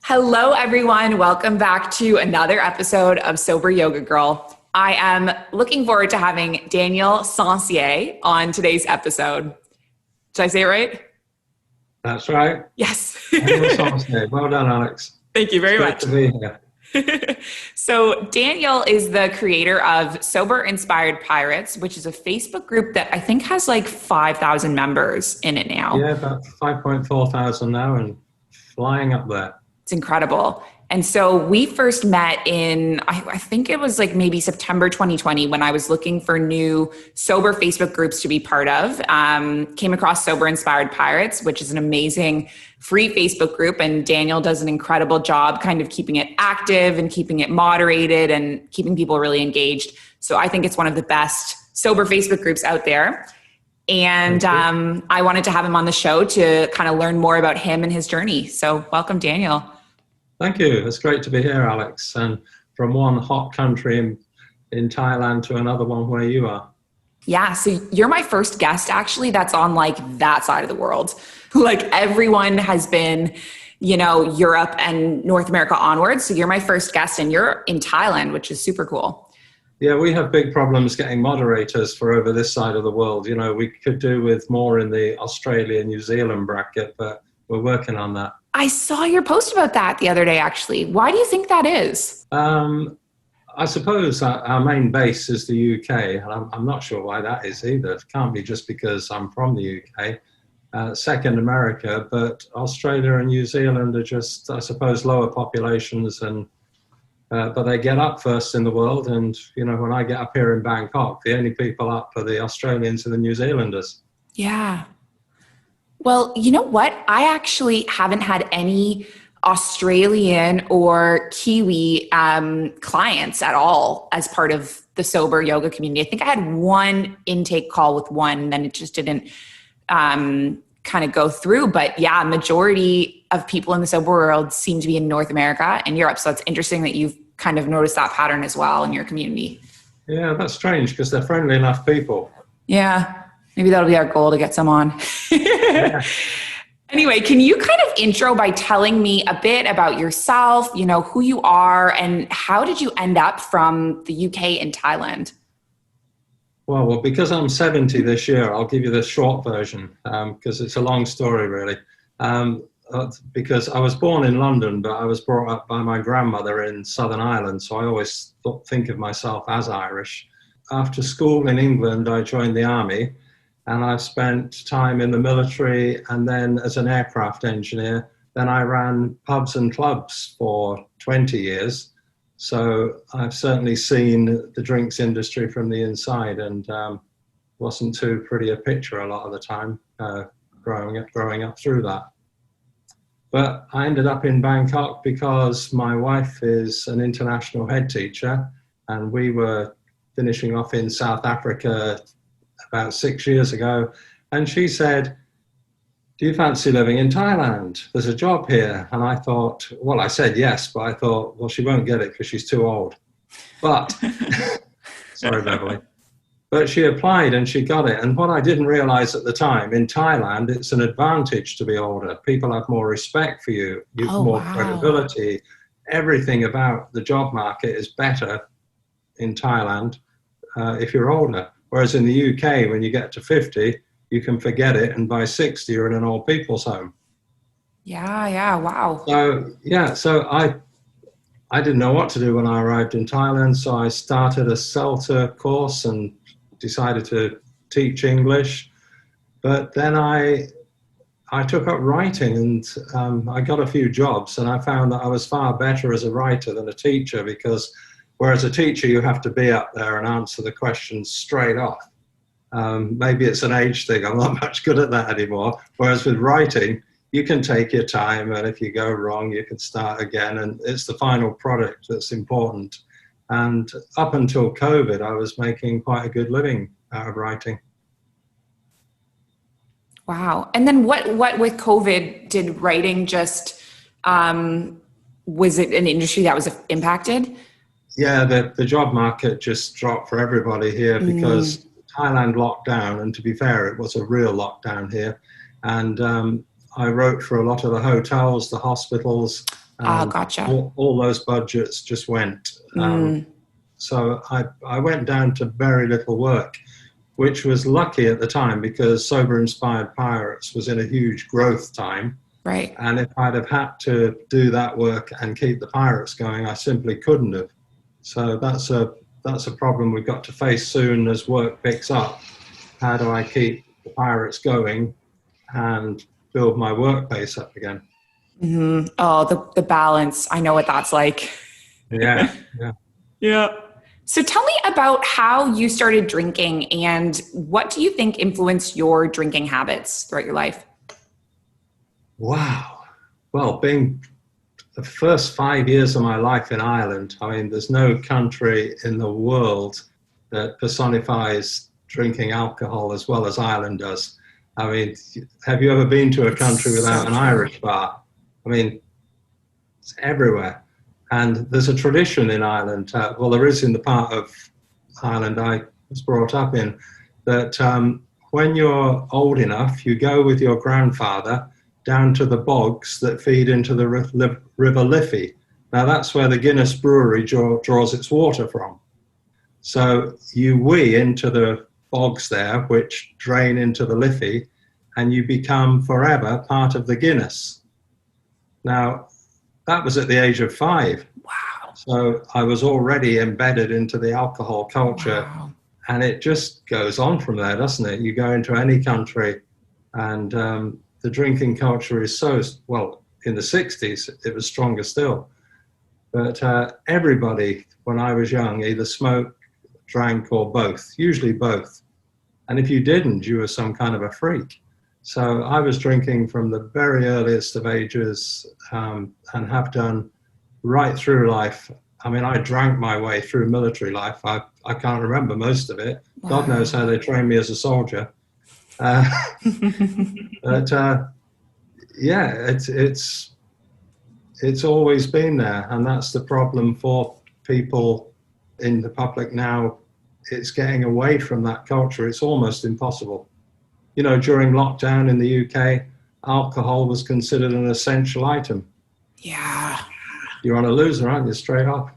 Hello, everyone. Welcome back to another episode of Sober Yoga Girl. I am looking forward to having Daniel Sencier on today's episode. Did I say it right? That's right. Yes. Well done, Alex. Thank you very much. Good to be here. So Daniel is the creator of Sober Inspired Pirates, which is a Facebook group that I think has like 5,000 members in it now. Yeah, about 5.4 thousand now and flying up there. It's incredible. And so we first met in, I think it was like maybe September 2020 when I was looking for new sober Facebook groups to be part of. Came across Sober Inspired Pirates, which is an amazing free Facebook group. And Daniel does an incredible job kind of keeping it active and keeping it moderated and keeping people really engaged. So I think it's one of the best sober Facebook groups out there. And I wanted to have him on the show to kind of learn more about him and his journey. So welcome, Daniel. Thank you. It's great to be here, Alex. And from one hot country in Thailand to another one where you are. Yeah. So you're my first guest, actually, that's on like that side of the world. Like everyone has been, Europe and North America onwards. So you're my first guest and you're in Thailand, which is super cool. Yeah, we have big problems getting moderators for over this side of the world. We could do with more in the Australia, New Zealand bracket, but we're working on that. I saw your post about that the other day, actually. Why do you think that is? I suppose our main base is the UK, and I'm not sure why that is either. It can't be just because I'm from the UK. Second, America, but Australia and New Zealand are just, I suppose, lower populations, but they get up first in the world. And, when I get up here in Bangkok, the only people up are the Australians and the New Zealanders. Yeah. Well, you know what? I actually haven't had any Australian or Kiwi clients at all as part of the sober yoga community. I think I had one intake call with one, and then it just didn't kind of go through. But yeah, majority of people in the sober world seem to be in North America and Europe. So it's interesting that you've kind of noticed that pattern as well in your community. Yeah, that's strange because they're friendly enough people. Yeah. Maybe that'll be our goal to get some on. Yeah. Anyway, can you kind of intro by telling me a bit about yourself, who you are, and how did you end up from the UK and Thailand? Well, because I'm 70 this year, I'll give you the short version because it's a long story, really. Because I was born in London, but I was brought up by my grandmother in Southern Ireland, so I always think of myself as Irish. After school in England, I joined the army. And I've spent time in the military and then as an aircraft engineer. Then I ran pubs and clubs for 20 years. So I've certainly seen the drinks industry from the inside and wasn't too pretty a picture a lot of the time growing up through that. But I ended up in Bangkok because my wife is an international head teacher and we were finishing off in South Africa about 6 years ago, and she said, "Do you fancy living in Thailand? There's a job here." And I thought, well, I said yes, but I thought, well, she won't get it because she's too old. But, sorry, Beverly. But she applied and she got it. And what I didn't realize at the time, in Thailand, it's an advantage to be older. People have more respect for you. You have more credibility. Everything about the job market is better in Thailand if you're older. Whereas in the UK, when you get to 50, you can forget it. And by 60, you're in an old people's home. Yeah, wow. So I didn't know what to do when I arrived in Thailand. So I started a CELTA course and decided to teach English. But then I took up writing and I got a few jobs. And I found that I was far better as a writer than a teacher because whereas a teacher, you have to be up there and answer the questions straight off. Maybe it's an age thing. I'm not much good at that anymore. Whereas with writing, you can take your time. And if you go wrong, you can start again. And it's the final product that's important. And up until COVID, I was making quite a good living out of writing. Wow. And then what with COVID, did writing just, was it an industry that was impacted? Yeah, the job market just dropped for everybody here because Thailand locked down. And to be fair, it was a real lockdown here. And I wrote for a lot of the hotels, the hospitals, Oh, and gotcha. all those budgets just went. Mm, So I went down to very little work, which was lucky at the time because Sober Inspired Pirates was in a huge growth time. right. And if I'd have had to do that work and keep the pirates going, I simply couldn't have. So that's a problem we've got to face soon as work picks up. How do I keep the pirates going and build my work base up again? Oh, the balance. I know what that's like. Yeah, yeah. Yeah. So tell me about how you started drinking and what do you think influenced your drinking habits throughout your life? Wow. Well, being the first 5 years of my life in Ireland, I mean, there's no country in the world that personifies drinking alcohol as well as Ireland does. I mean, have you ever been to a It's country so without an true. Irish bar? I mean, it's everywhere. And there's a tradition in Ireland, well, there is in the part of Ireland I was brought up in, that when you're old enough, you go with your grandfather down to the bogs that feed into the River Liffey. Now, that's where the Guinness brewery draws its water from. So you wee into the bogs there, which drain into the Liffey, and you become forever part of the Guinness. Now, that was at the age of 5. Wow. So I was already embedded into the alcohol culture, Wow. and it just goes on from there, doesn't it? You go into any country, and the drinking culture is so, well, in the 60s, it was stronger still. But everybody, when I was young, either smoked, drank, or both, usually both. And if you didn't, you were some kind of a freak. So I was drinking from the very earliest of ages, and have done right through life. I mean, I drank my way through military life. I can't remember most of it. God knows Wow. how they trained me as a soldier. Uh, but yeah, it's always been there, and that's the problem for people in the public now. It's getting away from that culture. It's almost impossible. You know, during lockdown in the UK, alcohol was considered an essential item. Yeah. You're on a loser, aren't you? Straight up.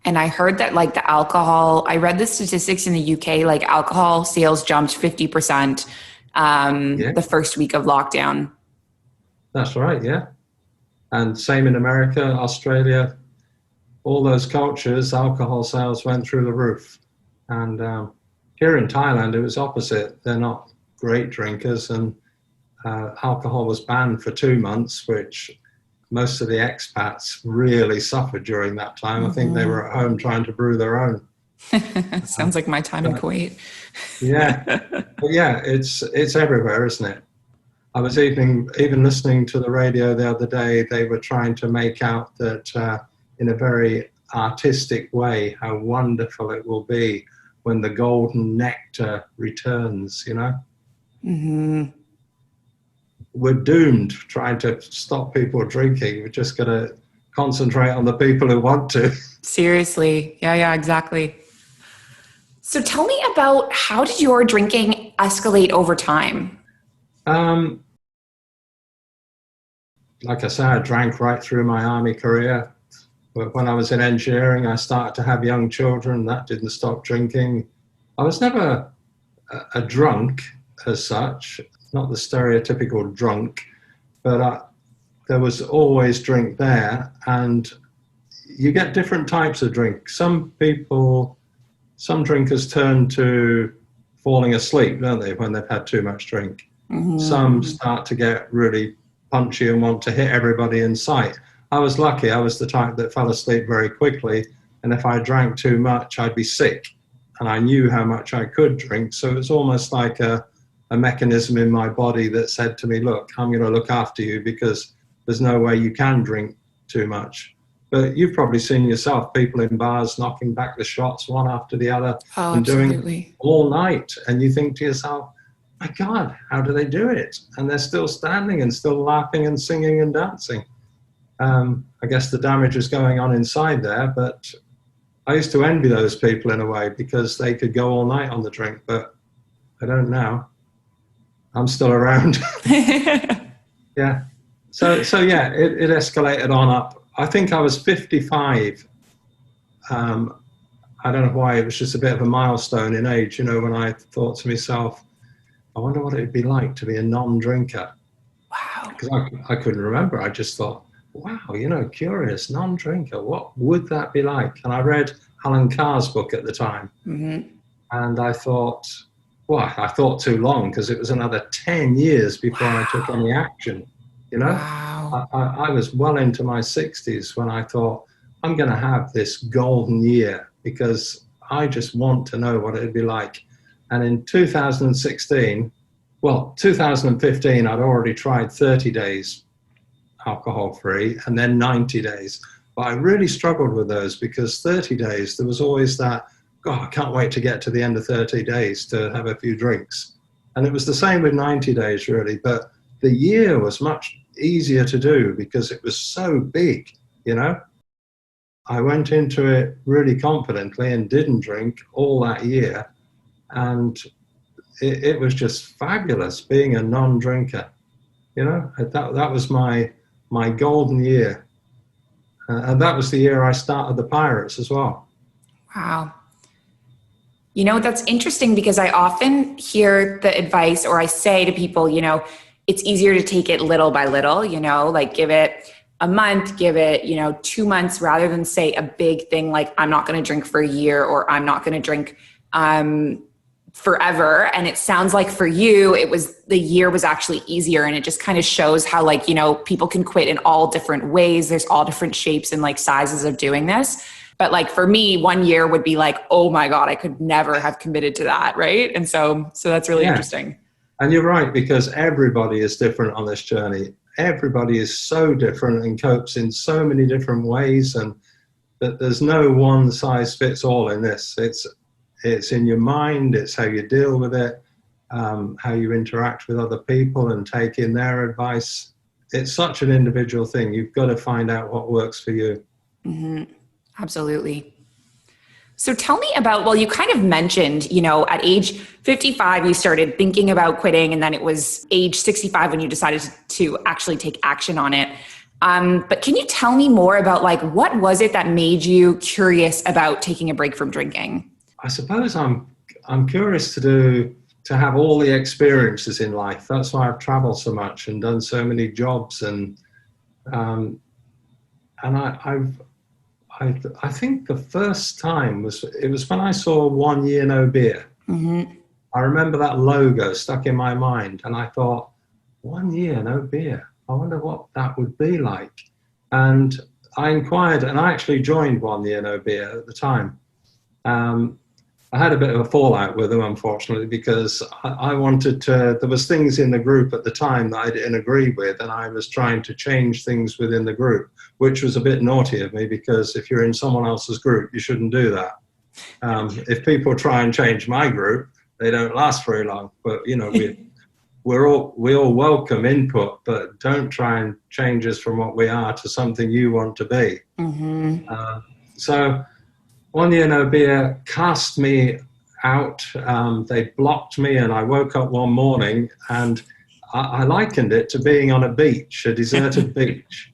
And I heard that like the alcohol, I read the statistics in the UK, like alcohol sales jumped 50% Yeah, the first week of lockdown. that's right. Yeah. And same in America, Australia, all those cultures, alcohol sales went through the roof. And here in Thailand, it was opposite. They're not great drinkers, and alcohol was banned for 2 months, which most of the expats really suffered during that time. I think they were at home trying to brew their own. Sounds like my time in But Kuwait. yeah, but yeah, it's everywhere, isn't it? I was even listening to the radio the other day. They were trying to make out that in a very artistic way how wonderful it will be when the golden nectar returns. You know, we're doomed trying to stop people drinking. We're just going to concentrate on the people who want to. Seriously. Yeah, yeah, exactly. So tell me about how did your drinking escalate over time? Um, like I said, I drank right through my army career. But when I was in engineering, I started to have young children. That didn't stop drinking. I was never a drunk as such, not the stereotypical drunk, but there was always drink there. And you get different types of drink. Some drinkers turn to falling asleep, don't they, when they've had too much drink. Some start to get really punchy and want to hit everybody in sight. I was lucky. I was the type that fell asleep very quickly. And if I drank too much, I'd be sick. And I knew how much I could drink. So it was almost like a mechanism in my body that said to me, look, I'm going to look after you because there's no way you can drink too much. But you've probably seen yourself, people in bars knocking back the shots one after the other Oh, and doing it absolutely. all night. And you think to yourself, my God, how do they do it? And they're still standing and still laughing and singing and dancing. I guess the damage is going on inside there, but I used to envy those people in a way because they could go all night on the drink, but I don't now. I'm still around. Yeah. So yeah, it escalated on up. I think I was 55. I don't know why, it was just a bit of a milestone in age, you know, when I thought to myself, I wonder what it'd be like to be a non-drinker. Wow. Because I couldn't remember. I just thought, wow, you know, curious, non-drinker, what would that be like? And I read Alan Carr's book at the time. Mm-hmm. And I thought, well, I thought too long because it was another 10 years before I took any action, you know? Wow. I was well into my 60s when I thought, I'm going to have this golden year because I just want to know what it'd be like. And in 2016, well, 2015, I'd already tried 30 days alcohol free and then 90 days. But I really struggled with those because 30 days, there was always that, God, I can't wait to get to the end of 30 days to have a few drinks. And it was the same with 90 days, really. But the year was much easier to do because it was so big, you know? I went into it really confidently and didn't drink all that year. And it was just fabulous being a non-drinker. You know, that was my golden year. And that was the year I started the Pirates as well. Wow. You know, that's interesting because I often hear the advice, or I say to people, you know, it's easier to take it little by little, you know, like give it a month, give it, you know, 2 months, rather than say a big thing like I'm not going to drink for a year, or I'm not going to drink forever. And it sounds like for you, the year was actually easier. And it just kind of shows how, like, you know, people can quit in all different ways. There's all different shapes and like sizes of doing this. But like for me, 1 year would be like, oh my God, I could never have committed to that. Right. And so that's really interesting. And you're right, because everybody is different on this journey. Everybody is so different and copes in so many different ways. And that there's no one size fits all in this. It's in your mind, it's how you deal with it, how you interact with other people and take in their advice. It's such an individual thing. You've got to find out what works for you. Mm-hmm. Absolutely. So tell me about, well, you kind of mentioned, you know, at age 55, you started thinking about quitting, and then it was age 65 when you decided to actually take action on it. But can you tell me more about, like, what was it that made you curious about taking a break from drinking? I suppose I'm curious to have all the experiences in life. That's why I've traveled so much and done so many jobs, and I think the first time was when I saw 1 year no beer. Mm-hmm. I remember that logo stuck in my mind, and I thought, 1 year no beer. I wonder what that would be like. And I inquired, and I actually joined 1 year no beer at the time. I had a bit of a fallout with them, unfortunately, because I wanted to, there was things in the group at the time that I didn't agree with, and I was trying to change things within the group, which was a bit naughty of me, because if you're in someone else's group, you shouldn't do that. If people try and change my group, they don't last very long. But, you know, we all welcome input, but don't try and change us from what we are to something you want to be. Mm-hmm. So 1 year no beer cast me out. They blocked me, and I woke up one morning, and I likened it to being on a beach, a deserted beach.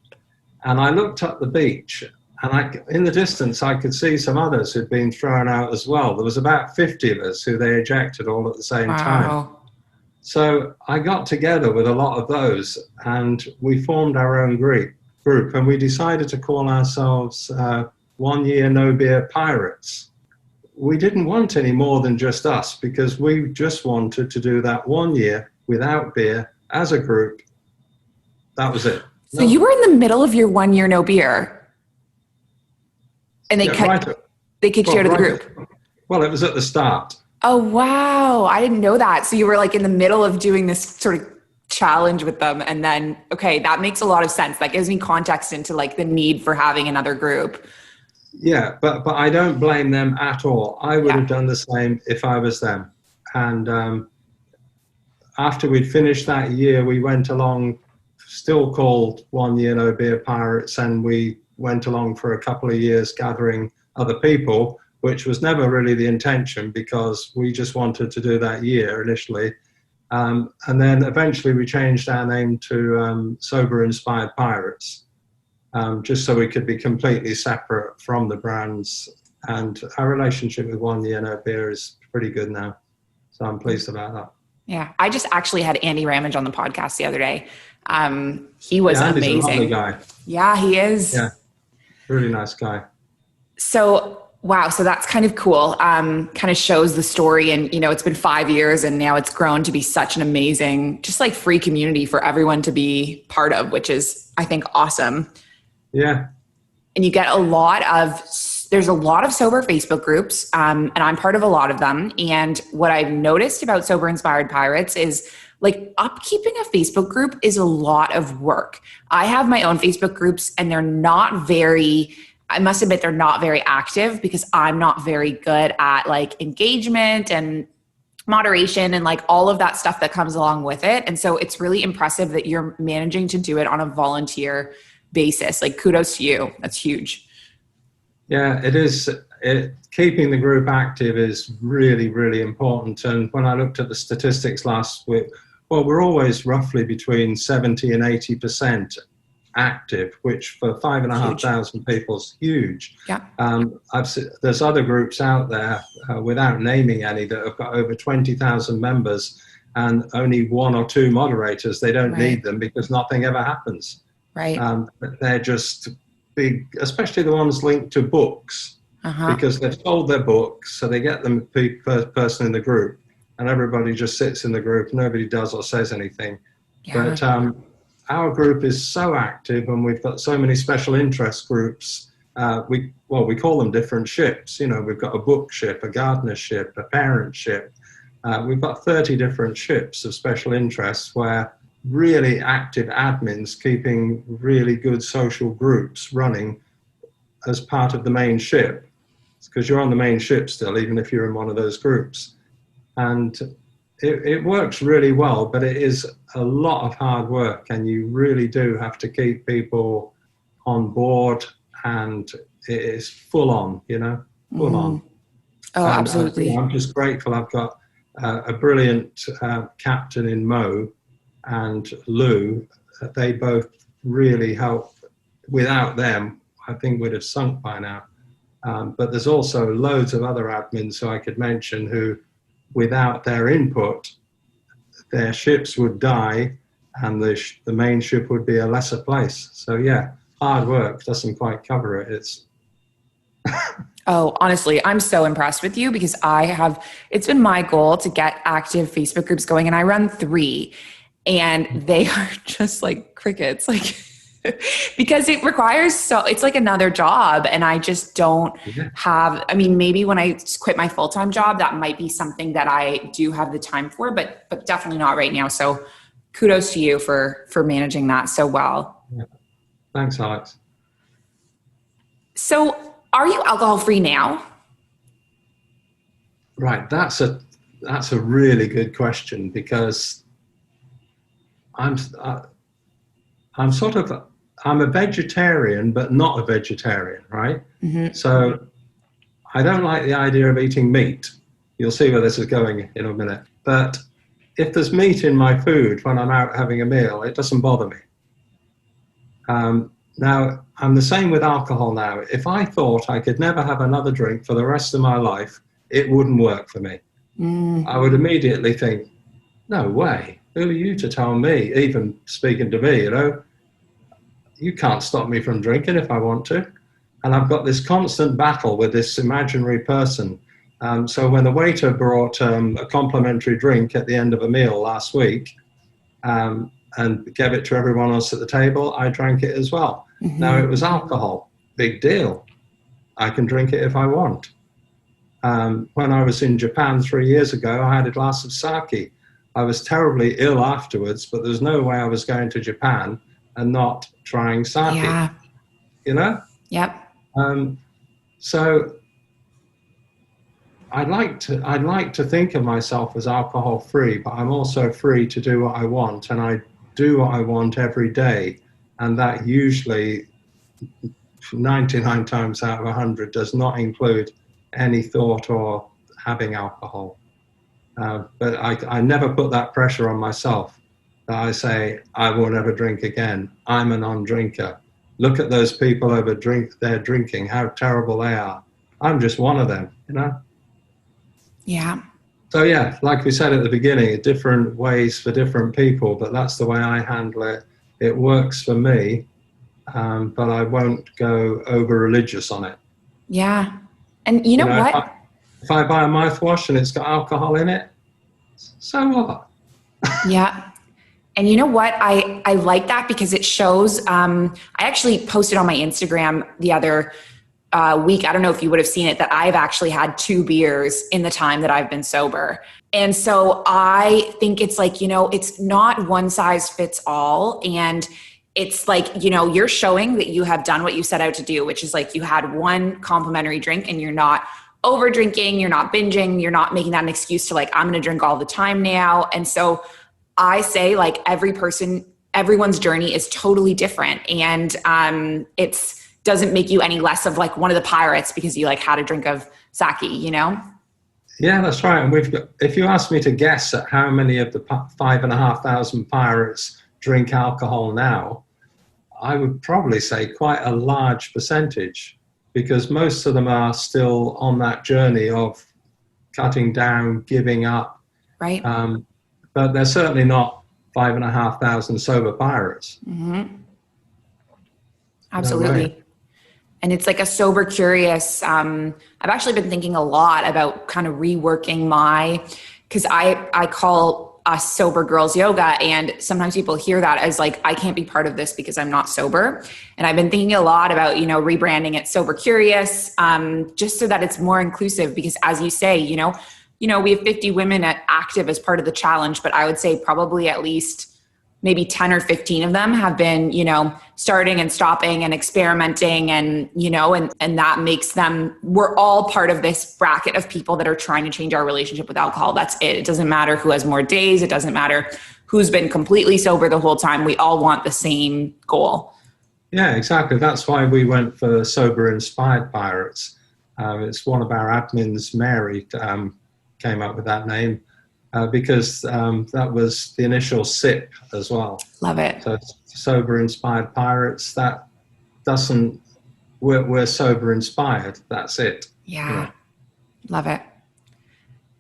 And I looked up the beach, and in the distance, I could see some others who'd been thrown out as well. There was about 50 of us who they ejected all at the same time. So I got together with a lot of those, and we formed our own group, and we decided to call ourselves 1 year no beer Pirates. We didn't want any more than just us, because we just wanted to do that 1 year without beer as a group. That was it. So you were in the middle of your 1 year no beer, and they kicked you out of the group. Well, it was at the start. Oh, wow. I didn't know that. So you were like in the middle of doing this sort of challenge with them. And then, okay, that makes a lot of sense. That gives me context into like the need for having another group. Yeah, but I don't blame them at all. I would have done the same if I was them. And after we'd finished that year, we went along, still called 1 year no beer Pirates, and we went along for a couple of years gathering other people, which was never really the intention, because we just wanted to do that year initially. And then eventually we changed our name to Sober Inspired Pirates. just so we could be completely separate from the brands. And our relationship with 1 Year No Beer is pretty good now. So I'm pleased about that. Yeah. I just actually had Andy Ramage on the podcast the other day. He was Andy's a lovely amazing. guy. Yeah, he is. Yeah, really nice guy. So, wow. So that's kind of cool. Kind of shows the story, and, it's been 5 years and now it's grown to be such an amazing, just like free community for everyone to be part of, which is, I think, awesome. Yeah. And you get there's a lot of sober Facebook groups, and I'm part of a lot of them. And what I've noticed about Sober Inspired Pirates is, like, upkeeping a Facebook group is a lot of work. I have my own Facebook groups, and I must admit, they're not very active because I'm not very good at, like, engagement and moderation and, like, all of that stuff that comes along with it. And so it's really impressive that you're managing to do it on a volunteer basis. Like, kudos to you. That's huge. Yeah, it is. Keeping the group active is really, really important. And when I looked at the statistics last week, well, we're always roughly between 70 and 80% active, which for 5,500 people is huge. Yeah. There's other groups out there, without naming any, that have got over 20,000 members and only 1 or 2 moderators. They don't need them because nothing ever happens. Right. But they're just big, especially the ones linked to books, because they've sold their books, so they get them first person in the group, and everybody just sits in the group. Nobody does or says anything. Yeah. But our group is so active, and we've got so many special interest groups. We call them different ships. We've got a book ship, a gardener ship, a parent ship. We've got 30 different ships of special interests where really active admins keeping really good social groups running as part of the main ship, because you're on the main ship still, even if you're in one of those groups. And it works really well, but it is a lot of hard work, and you really do have to keep people on board, and it is full on, full on. Oh, and absolutely. I'm just grateful I've got a brilliant captain in Mo and Lou. They both really help. Without them, I think we'd have sunk by now. But there's also loads of other admins who I could mention who, without their input, their ships would die and the main ship would be a lesser place. So yeah, hard work doesn't quite cover it. Oh, honestly, I'm so impressed with you because it's been my goal to get active Facebook groups going, and I run 3. And they are just like crickets, like, because it requires it's like another job. And I just don't have, maybe when I quit my full-time job, that might be something that I do have the time for, but definitely not right now. So kudos to you for managing that so well. Yeah. Thanks, Alex. So are you alcohol-free now? Right. That's a really good question, because I'm a vegetarian, but not a vegetarian, right? Mm-hmm. So I don't like the idea of eating meat. You'll see where this is going in a minute. But if there's meat in my food when I'm out having a meal, it doesn't bother me. Now, I'm the same with alcohol now. If I thought I could never have another drink for the rest of my life, it wouldn't work for me. I would immediately think, no way. Who are you to tell me, even speaking to me, you can't stop me from drinking if I want to. And I've got this constant battle with this imaginary person. So when the waiter brought a complimentary drink at the end of a meal last week and gave it to everyone else at the table, I drank it as well. Mm-hmm. Now, it was alcohol. Big deal. I can drink it if I want. When I was in Japan 3 years ago, I had a glass of sake. I was terribly ill afterwards, but there's no way I was going to Japan and not trying sake. Yeah. Yep. So I'd like to think of myself as alcohol free, but I'm also free to do what I want, and I do what I want every day, and that usually 99 times out of 100 does not include any thought or having alcohol. But I never put that pressure on myself that I say I will never drink again. I'm a non-drinker. look at those people they're drinking, how terrible they are. I'm just one of them, you know? Yeah. So yeah, like we said at the beginning, different ways for different people, but that's the way I handle it. It works for me, but I won't go over religious on it. Yeah. And you You know know, what? if I buy a mouthwash and it's got alcohol in it, so what? Yeah. And you know what? I like that because it shows, I actually posted on my Instagram the other week. I don't know if you would have seen it, that I've actually had 2 beers in the time that I've been sober. And so I think it's like, it's not one size fits all. And it's like, you're showing that you have done what you set out to do, which is like you had one complimentary drink and you're not over drinking, you're not binging, you're not making that an excuse to like, I'm going to drink all the time now. And so I say like everyone's journey is totally different. And it's doesn't make you any less of like one of the pirates because you like had a drink of sake, Yeah, that's right. And if you ask me to guess at how many of the 5,500 pirates drink alcohol now, I would probably say quite a large percentage, because most of them are still on that journey of cutting down, giving up. Right. But they're certainly not 5,500 sober pirates. Mm-hmm. Absolutely. No, and it's like a sober curious. I've actually been thinking a lot about kind of reworking because I call us sober girls yoga. And sometimes people hear that as like, I can't be part of this because I'm not sober. And I've been thinking a lot about, rebranding it sober curious, just so that it's more inclusive, because as you say, we have 50 women active as part of the challenge, but I would say probably at least maybe 10 or 15 of them have been, starting and stopping and experimenting and that makes them, we're all part of this bracket of people that are trying to change our relationship with alcohol. That's it. It doesn't matter who has more days. It doesn't matter who's been completely sober the whole time. We all want the same goal. Yeah, exactly. That's why we went for Sober Inspired Pirates. It's one of our admins, Mary, came up with that name. Because that was the initial SIP as well. Love it. So Sober Inspired Pirates, that doesn't, we're sober inspired. That's it. Yeah. Love it.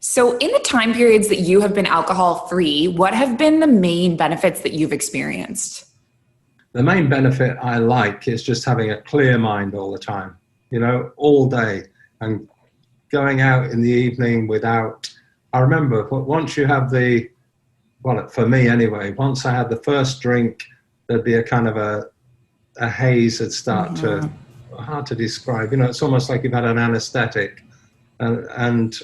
So in the time periods that you have been alcohol free, what have been the main benefits that you've experienced? The main benefit I like is just having a clear mind all the time, all day, and going out in the evening without. I remember once you have for me anyway, once I had the first drink, there'd be a kind of a haze that'd start to, hard to describe, it's almost like you've had an anesthetic. And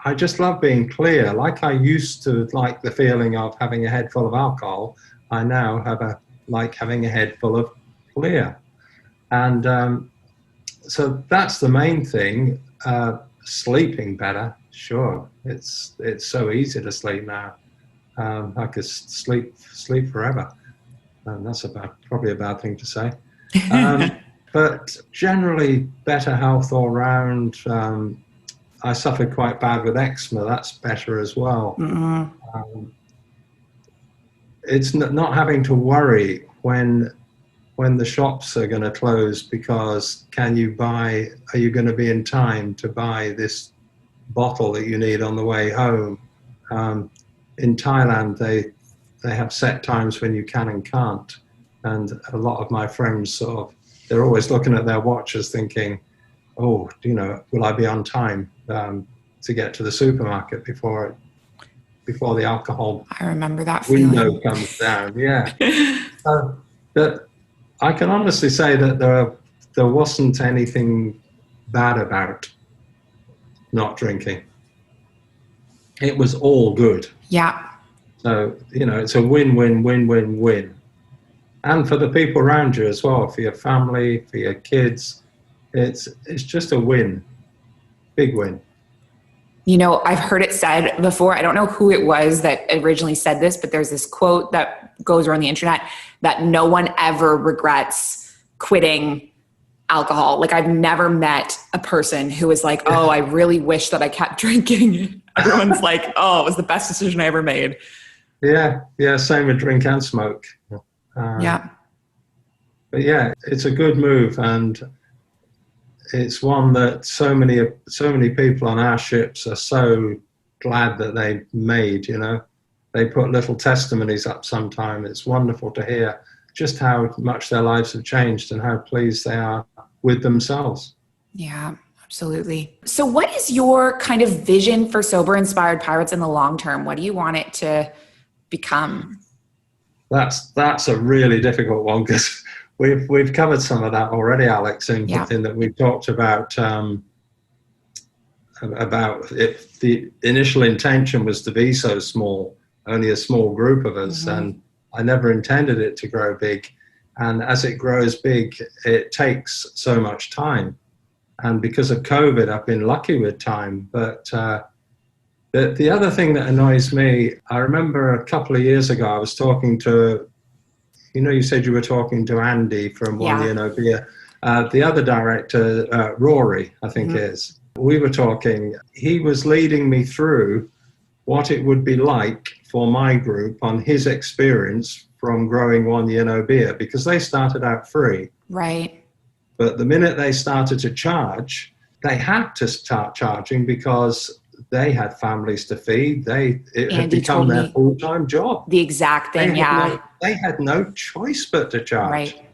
I just love being clear. Like I used to like the feeling of having a head full of alcohol, I now like having a head full of clear. And so that's the main thing. Sleeping better. Sure, it's so easy to sleep now. I could sleep forever. That's probably a bad thing to say. But generally, better health all round. I suffered quite bad with eczema. That's better as well. It's not having to worry when the shops are going to close because are you going to be in time to buy this bottle that you need on the way home. In Thailand, they have set times when you can and can't. And a lot of my friends they're always looking at their watches thinking, will I be on time to get to the supermarket before the alcohol I remember that window feeling. comes down. Yeah. But I can honestly say that there wasn't anything bad about not drinking. It was all good. Yeah. So, it's a win-win-win-win-win. And for the people around you as well, for your family, for your kids, it's just a win. Big win. I've heard it said before, I don't know who it was that originally said this, but there's this quote that goes around the internet that no one ever regrets quitting alcohol. Like I've never met a person who was like, oh, I really wish that I kept drinking. Everyone's like, oh, it was the best decision I ever made. Yeah. Same with drink and smoke. Yeah. But yeah, it's a good move, and it's one that so many people on our ships are so glad that they made. They put little testimonies up sometime. It's wonderful to hear just how much their lives have changed and how pleased they are with themselves. Yeah, absolutely. So what is your kind of vision for Sober Inspired Pirates in the long term? What do you want it to become? That's a really difficult one, because we've covered some of that already, Alex, in Yeah. that we talked about if the initial intention was to be so small, only a small group of us, and I never intended it to grow big. And as it grows big, it takes so much time. And because of COVID, I've been lucky with time. But the other thing that annoys me, I remember a couple of years ago, I was talking to, you said you were talking to Andy from One Yeah. Year No Beer. The other director, Rory, I think is. We were talking, he was leading me through what it would be like for my group on his experience from growing One Year No Beer, because they started out free. Right. But the minute they started to charge, they had to start charging because they had families to feed. It had Andy become told their me full-time job. the exact thing. Yeah. They had no choice but to charge. Right.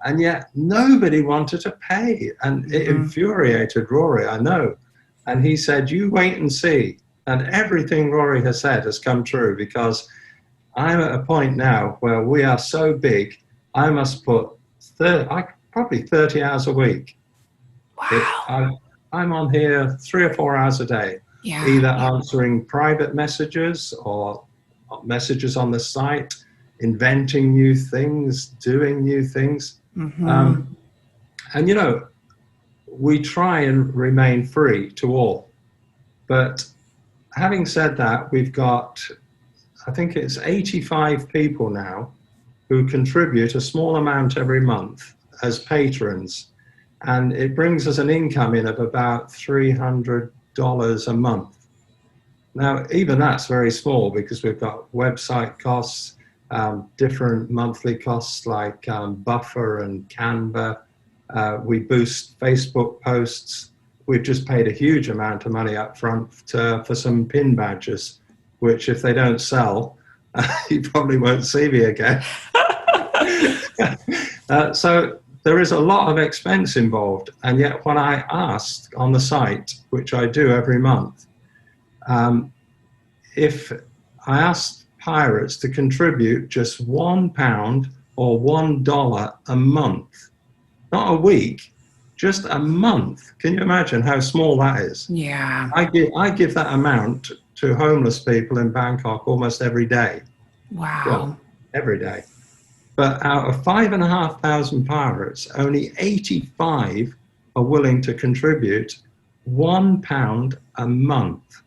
And yet nobody wanted to pay. And it infuriated Rory, I know. And he said, you wait and see. And everything Rory has said has come true, because I'm at a point now where we are so big, I must put probably 30 hours a week. Wow. I'm on here 3 or 4 hours a day, either answering private messages or messages on the site, inventing new things, doing new things. And, we try and remain free to all. But having said that, we've got, I think it's 85 people now who contribute a small amount every month as patrons. And it brings us an income in of about $300 a month. Now, even that's very small, because we've got website costs, different monthly costs like Buffer and Canva. We boost Facebook posts. We've just paid a huge amount of money up front for some pin badges, which if they don't sell, you probably won't see me again. So there is a lot of expense involved. And yet when I asked on the site, which I do every month, if I asked pirates to contribute just £1 or $1 a month, not a week, just a month. Can you imagine how small that is? Yeah. I give that amount to homeless people in Bangkok almost every day. Wow. Well, every day. But out of 5,500 pirates, only 85 are willing to contribute £1 a month.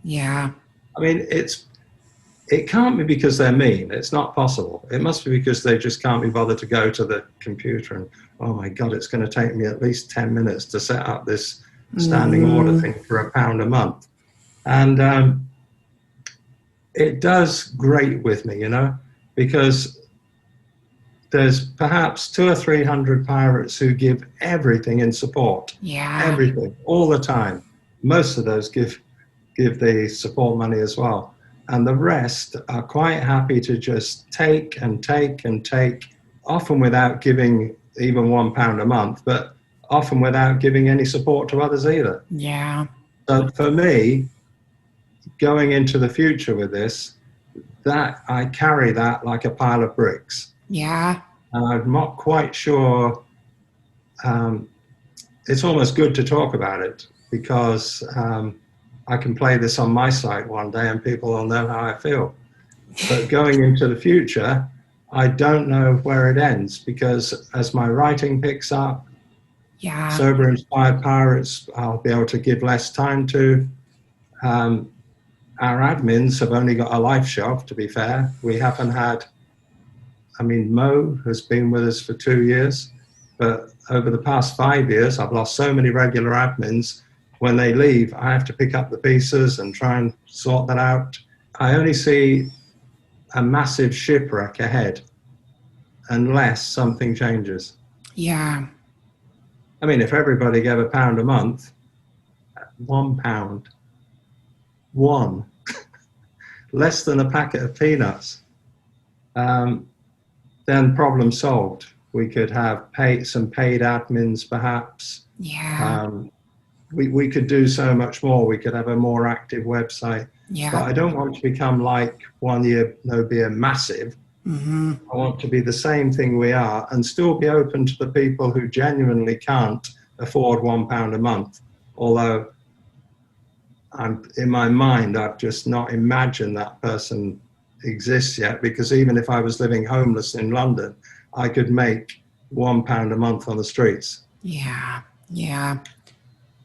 Yeah. I mean, it can't be because they're mean. It's not possible. It must be because they just can't be bothered to go to the computer and, oh my God, it's going to take me at least 10 minutes to set up this standing order thing for £1 a month. And it does great with me, because there's perhaps 200 or 300 pirates who give everything in support. Yeah. Everything, all the time. Most of those give the support money as well. And the rest are quite happy to just take and take and take, often without giving even £1 a month, but often without giving any support to others either. Yeah. So for me, going into the future with this, that I carry that like a pile of bricks. Yeah. And I'm not quite sure. It's almost good to talk about it, because I can play this on my site one day and people will know how I feel. But going into the future, I don't know where it ends, because as my writing picks up, Sober Inspired Pirates, I'll be able to give less time to. Our admins have only got a life shop, to be fair. We haven't had, Mo has been with us for 2 years, but over the past 5 years, I've lost so many regular admins. When they leave, I have to pick up the pieces and try and sort that out. I only see a massive shipwreck ahead. unless something changes. Yeah. I mean, if everybody gave £1 a month, £1, one, less than a packet of peanuts, then problem solved. We could have some paid admins, perhaps. Yeah. We could do so much more. We could have a more active website. But Yeah. I don't want to become like One Year No Beer Massive. Mm-hmm. I want to be the same thing we are and still be open to the people who genuinely can't afford £1 a month. Although in my mind, I've just not imagined that person exists yet, because even if I was living homeless in London, I could make £1 a month on the streets. Yeah. Yeah.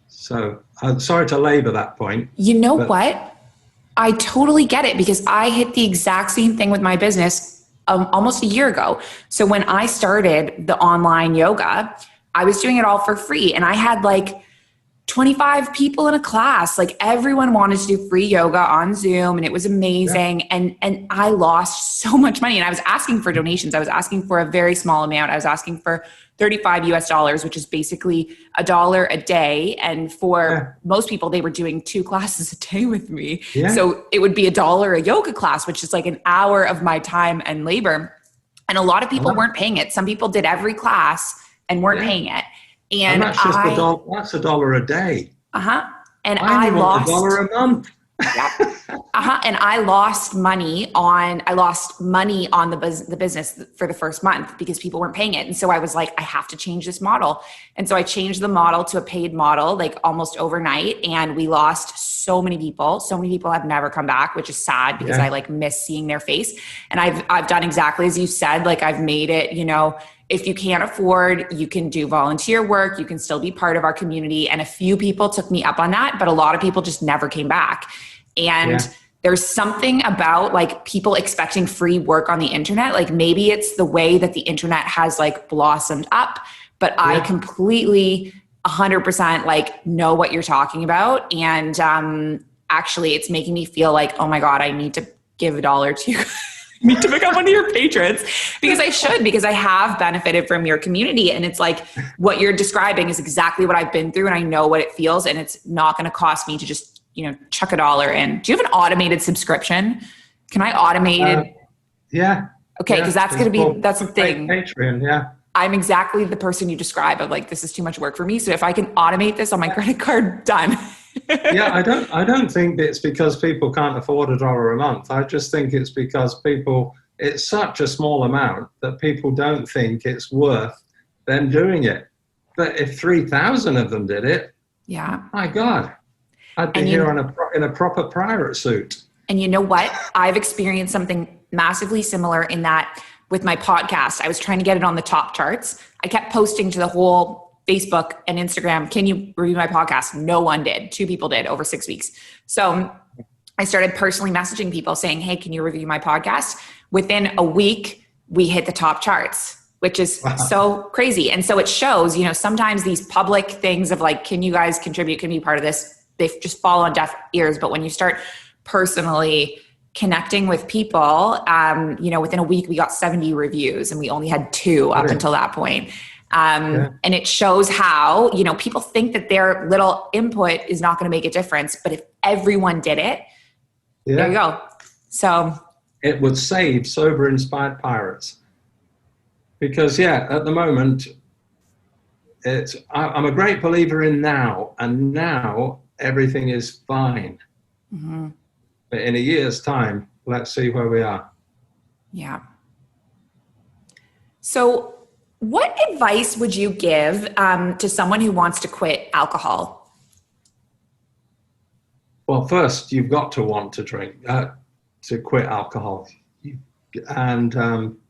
So I'm sorry to labor that point. You know but what? I totally get it, because I hit the exact same thing with my business almost a year ago. So when I started the online yoga, I was doing it all for free, and I had like 25 people in a class. Like, everyone wanted to do free yoga on Zoom, and it was amazing. Yeah. And I lost so much money, and I was asking for donations. I was asking for a very small amount. I was asking for $35 US, which is basically $1 a day. And for most people, they were doing 2 classes a day with me. Yeah. So it would be $1 a yoga class, which is like an hour of my time and labor. And a lot of people weren't paying it. Some people did every class and weren't paying it. And that's just that's $1 a day. And I lost $1 a month. And I lost money on the business for the first month because people weren't paying it. And so I was like, I have to change this model. And so I changed the model to a paid model, like almost overnight. And we lost so many people. So many people have never come back, which is sad, because I like miss seeing their face. And I've done exactly as you said. Like, I've made it, if you can't afford, you can do volunteer work. You can still be part of our community. And a few people took me up on that, but a lot of people just never came back. And there's something about like people expecting free work on the internet. Like, maybe it's the way that the internet has like blossomed up, but I completely 100% like know what you're talking about. And actually it's making me feel like, oh my God, I need to give $1 to you. I need to become one of your patrons, because I should, because I have benefited from your community. And it's like, what you're describing is exactly what I've been through, and I know what it feels, and it's not going to cost me to just, chuck $1 in. Do you have an automated subscription? Can I automate it? Yeah. Okay. Because that's going to be, that's the thing. Patreon. Yeah. I'm exactly the person you describe of like, this is too much work for me. So if I can automate this on my credit card, done. I don't think it's because people can't afford $1 a month. I just think it's because it's such a small amount that people don't think it's worth them doing it. But if 3,000 of them did it, my God, I'd be here in a proper pirate suit. And you know what? I've experienced something massively similar in that with my podcast. I was trying to get it on the top charts. I kept posting to the whole Facebook and Instagram, can you review my podcast? No one did. 2 people did over 6 weeks. So I started personally messaging people saying, hey, can you review my podcast? Within a week, we hit the top charts, which is so crazy. And so it shows, sometimes these public things of like, can you guys contribute? Can you be part of this? They just fall on deaf ears. But when you start personally connecting with people, within a week, we got 70 reviews, and we only had 2 up until that point. And it shows how, people think that their little input is not going to make a difference. But if everyone did it, there you go. So it would save Sober Inspired Pirates. Because, at the moment, I'm a great believer in now. And now everything is fine. Mm-hmm. But in a year's time, let's see where we are. Yeah. So what advice would you give to someone who wants to quit alcohol? Well, first, you've got to want to drink, to quit alcohol. And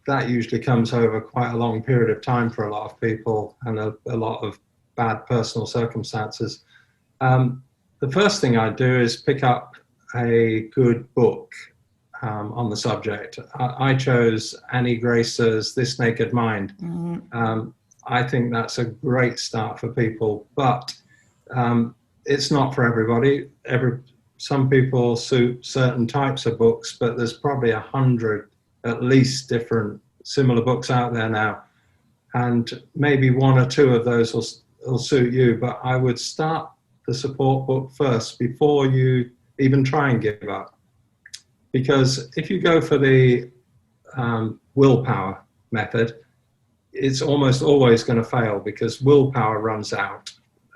that usually comes over quite a long period of time for a lot of people, and a lot of bad personal circumstances. The first thing I do is pick up a good book on the subject. I chose Annie Gracer's This Naked Mind. Mm-hmm. I think that's a great start for people, but it's not for everybody. Some people suit certain types of books, but there's probably 100 at least different similar books out there now, and maybe one or two of those will suit you. But I would start the support book first before you even try and give up. Because if you go for the willpower method, it's almost always going to fail, because willpower runs out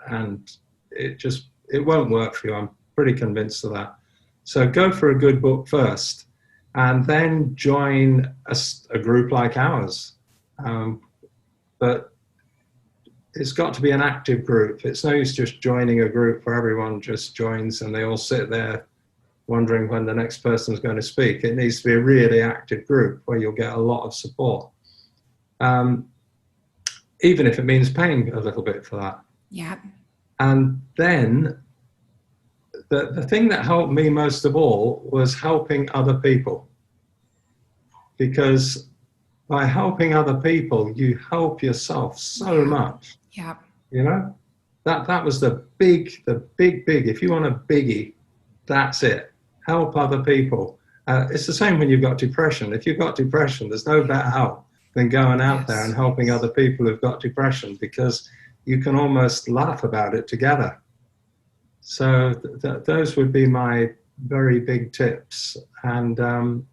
and it won't work for you. I'm pretty convinced of that. So go for a good book first, and then join a group like ours. But it's got to be an active group. It's no use just joining a group where everyone just joins and they all sit there wondering when the next person is going to speak. It needs to be a really active group where you'll get a lot of support. Even if it means paying a little bit for that. Yeah. And then the thing that helped me most of all was helping other people. Because by helping other people, you help yourself so much. Yeah. You know, that was the big, if you want a biggie, that's it. Help other people. It's the same when you've got depression. If you've got depression, there's no better help than going out there and helping other people who've got depression, because you can almost laugh about it together. So those would be my very big tips. And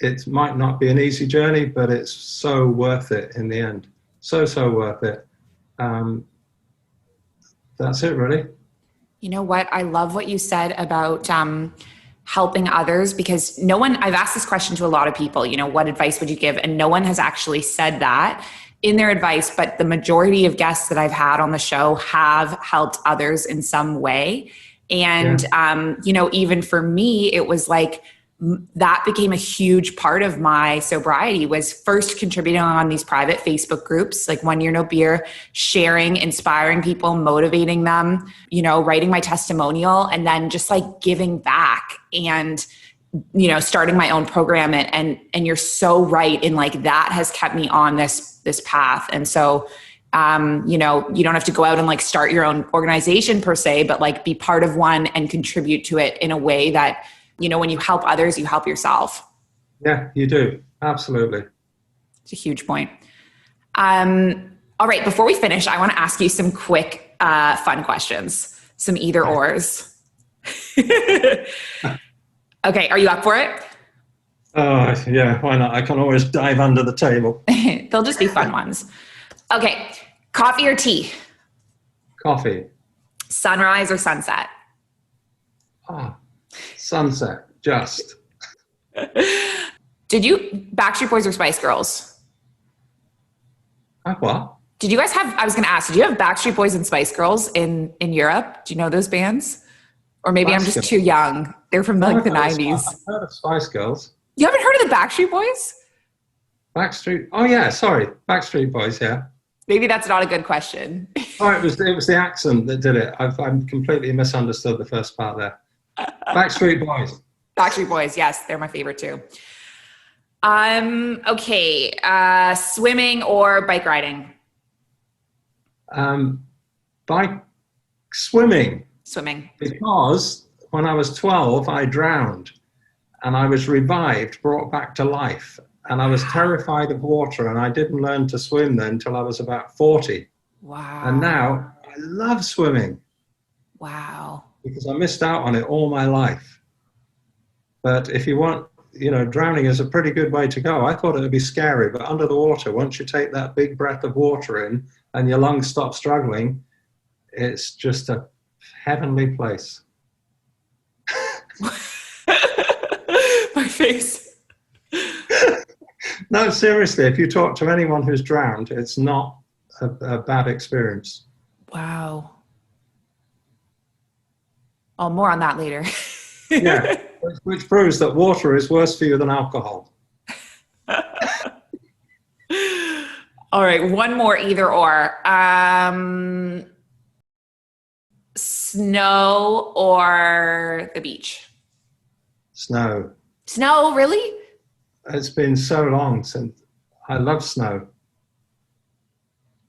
it might not be an easy journey, but it's so worth it in the end. So worth it. That's it, really. You know what? I love what you said about helping others, because I've asked this question to a lot of people, what advice would you give? And no one has actually said that in their advice, but the majority of guests that I've had on the show have helped others in some way. And, even for me, it was like, that became a huge part of my sobriety, was first contributing on these private Facebook groups, like 1 Year No Beer, sharing, inspiring people, motivating them, writing my testimonial, and then just like giving back and, starting my own program. And you're so right in like, that has kept me on this path. And so, you don't have to go out and like start your own organization per se, but like be part of one and contribute to it in a way that, when you help others, you help yourself. Yeah, you do. Absolutely. It's a huge point. All right. Before we finish, I want to ask you some quick, fun questions, some either ors. Okay. Are you up for it? Yeah, why not? I can always dive under the table. They'll just be fun ones. Okay. Coffee or tea? Coffee. Sunrise or sunset? Sunset, just. Did you Backstreet Boys or Spice Girls? What? Did you guys I was going to ask, did you have Backstreet Boys and Spice Girls in Europe? Do you know those bands? Or maybe I'm just too young. They're from like the 90s. I've heard of Spice Girls. You haven't heard of the Backstreet Boys? Oh yeah, sorry. Backstreet Boys, yeah. Maybe that's not a good question. It was the accent that did it. I've completely misunderstood the first part there. Backstreet Boys. Backstreet Boys, yes, they're my favorite too. Okay, swimming or bike riding? Swimming. Swimming. Because when I was 12, I drowned and I was revived, brought back to life. And I was terrified of water, and I didn't learn to swim then until I was about 40. Wow. And now I love swimming. Wow. Because I missed out on it all my life. But if you want, drowning is a pretty good way to go. I thought it would be scary, but under the water, once you take that big breath of water in and your lungs stop struggling, it's just a heavenly place. My face. No, seriously, if you talk to anyone who's drowned, it's not a bad experience. Wow. Oh, more on that later. Yeah, which proves that water is worse for you than alcohol. All right, one more either or. Snow or the beach? Snow. Snow, really? It's been so long since I love snow.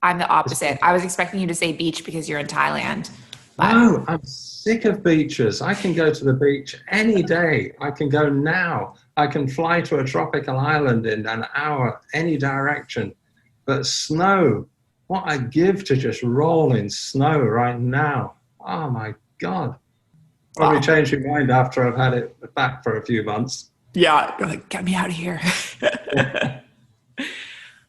I'm the opposite. I was expecting you to say beach because you're in Thailand. But... No, I'm sick of beaches. I can go to the beach any day. I can go now. I can fly to a tropical island in an hour, any direction. But snow, what I give to just roll in snow right now. Oh my God. Probably Wow. change your mind after I've had it back for a few months. Yeah, you're like, get me out of here.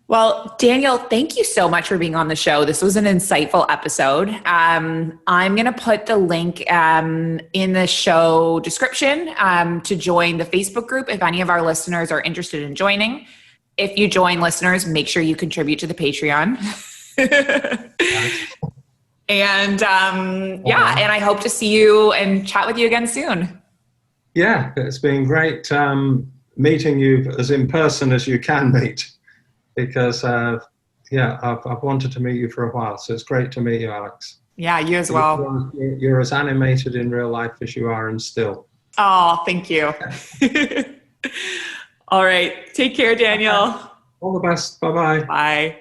Well, Daniel, thank you so much for being on the show. This was an insightful episode. I'm going to put the link in the show description to join the Facebook group if any of our listeners are interested in joining. If you join, listeners, make sure you contribute to the Patreon. And and I hope to see you and chat with you again soon. Yeah, it's been great meeting you as in person as you can meet, because I've wanted to meet you for a while. So it's great to meet you, Alex. Yeah, you as well. You're as animated in real life as you are in still. Oh, thank you. All right. Take care, Daniel. All the best. Bye-bye. Bye.